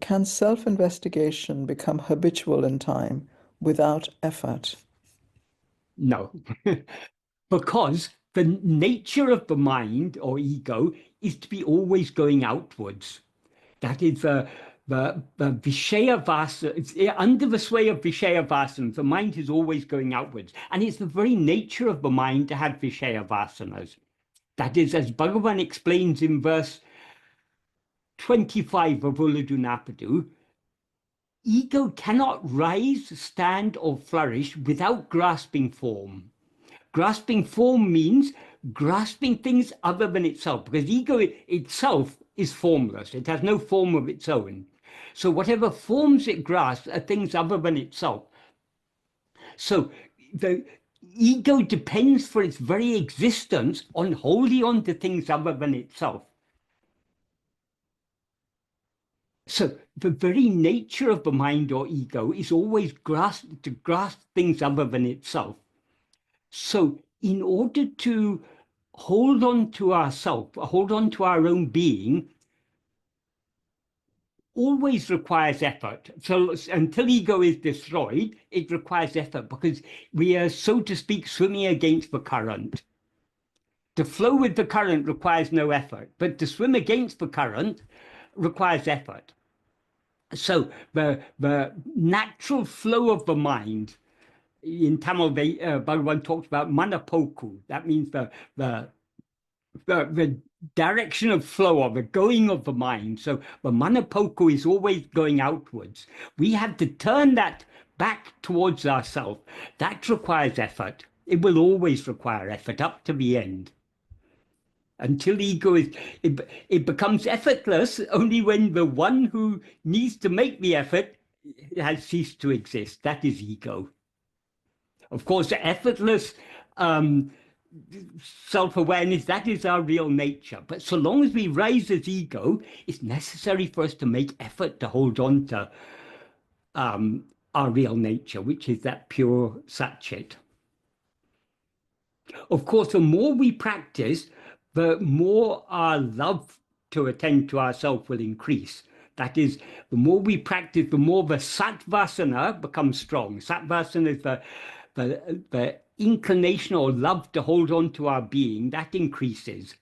can self-investigation become habitual in time without effort? No, because the nature of the mind or ego is to be always going outwards. That is the Vishaya Vasana. Under the sway of Vishaya Vasanas, the mind is always going outwards. And it's the very nature of the mind to have Vishaya Vasanas. That is, as Bhagavan explains in verse 25 of Ulladu, ego cannot rise, stand, or flourish without grasping form. Grasping form means grasping things other than itself, because ego itself is formless. It has no form of its own. So whatever forms it grasps are things other than itself. So the ego depends for its very existence on holding on to things other than itself. So the very nature of the mind or ego is always to grasp things other than itself. So in order to hold on to ourself, hold on to our own being, always requires effort. So until ego is destroyed, it requires effort because we are, so to speak, swimming against the current. To flow with the current requires no effort, but to swim against the current requires effort. So the natural flow of the mind, in Tamil, Bhagavan talks about manapoku. That means the direction of flow or the going of the mind. So the manapoku is always going outwards. We have to turn that back towards ourselves. That requires effort. It will always require effort up to the end. Until ego it becomes effortless only when the one who needs to make the effort has ceased to exist. That is ego. Of course, effortless self-awareness, that is our real nature. But so long as we rise as ego, it's necessary for us to make effort to hold on to our real nature, which is that pure Satchit. Of course, the more we practice, the more our love to attend to ourselves will increase. That is, the more we practice, the more the Sattvasana becomes strong. Sattvasana is the inclination or love to hold on to our being, that increases.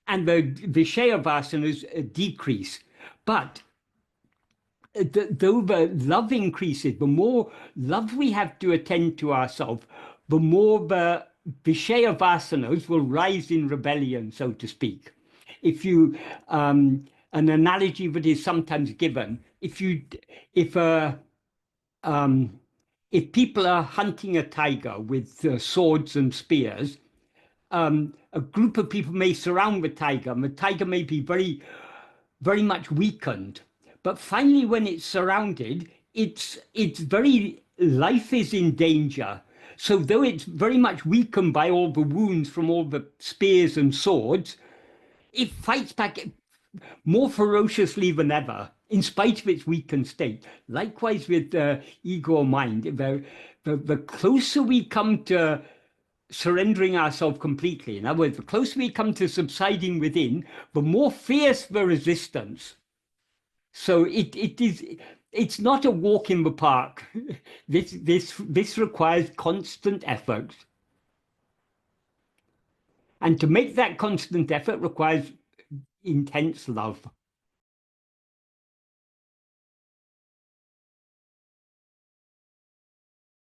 And the Vishaya Vasanas decrease. But though the love increases, the more love we have to attend to ourselves, the more the Vishaya Vasanas will rise in rebellion, so to speak. If you, an analogy that is sometimes given, if people are hunting a tiger with swords and spears, a group of people may surround the tiger, and the tiger may be very, very much weakened. But finally, when it's surrounded, its very life is in danger. So though it's very much weakened by all the wounds from all the spears and swords, it fights back more ferociously than ever, in spite of its weakened state. Likewise with the ego or mind, the closer we come to surrendering ourselves completely, in other words, the closer we come to subsiding within, the more fierce the resistance. So it's not a walk in the park. This requires constant effort. And to make that constant effort requires intense love.